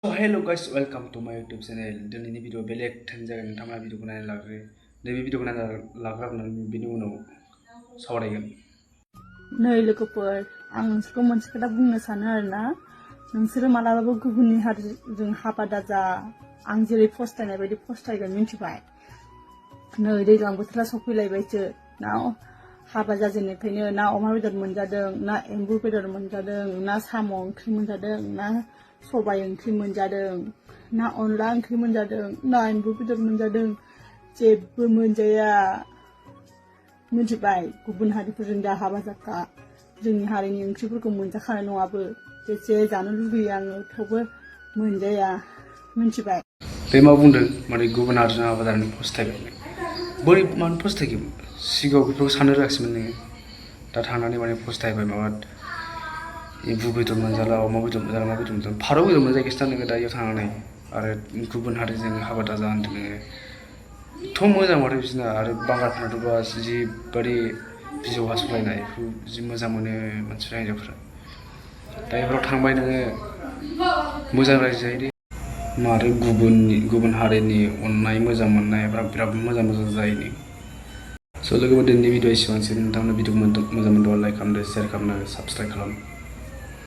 Hello guys, welcome to my YouTube channel. दिनैनि video बेलेग time जागोन नोंथाङा भिडिअखौ नायनो लाग्रो नैबे भिडिअखौ नायनो लाग्रोनानै बिनि उनाव सावरायगोन। नै लोगोफोर आं नोंसोरखौ मोनसे खोथा बुंनो सानो आरोना नोंसोरो मालाबाबो गुबुननि हारिजों हाबा दाजा आं जेरै फस्थायनाय बायदि फस्थायगोन मिन्थिबाय। नै दैज्लां बोथोरा सफैलायबायसो ना हाबा जाजेननायनिफ्रायनो ना अमा बेदर मोनजादों ना एम्बु बेदर मोनजादों ना साम' ओंख्रि मोनजादों ना सबाय ओंख्रि मोनजादों ना अनला ओंख्रि मोनजादों ना एम्बु बेदर मोनजादों जेबो मोनजाया मिन्थिबाय। गुबुन हारिफोरजों दा हाबा जाखा जोंनि हारिनि ओंख्रिफोरखौ मोनजाखानाय नङाबो जेसे जानो लुगैयो आङो थेवबो मोनजाया मिन्थिबाय। बे मा बुंदों माने गुबुन हारिजों हाबा जानानै फस्थायबाय बोरै मानो फस्थायगोन सिगाङाव बेफोरखौ साननो रोङाखैमोन नोङो दा थांनानै माने फस्थायबाय माबा एम्बु बेदर मोनजाला अमा बेदर मोनजाला मा बेदर मोनजाला फारौ बेदर मोनजायाखैसो नोङो दा इयाव थांनानै आरो गुबुन हारिजों हाबा दाजा होनदों नोङो थ' मोजां माथो बिसोरना आरो बांगालफोरनाथ' बा जिबायदि बिजौ हासुलायनाय बेखौ जि मोजां मोनो मानसिफ्रा हिन्जावफ्रा दा बेफोराव थांबाय नोङो मोजां रायजो जायो दे मारो गुबुन हारिनि अननाय मोजां मोननायफ्रा बिराद मोजां जायो नो स' लोगोफोर दिनैनि भिडिअ एसेबांसै नोंथांमोना भिडिअखौ मोजां मोनदोंबा लाइक खालामदो शेयार खालामदो साबस्क्राइब खालाम।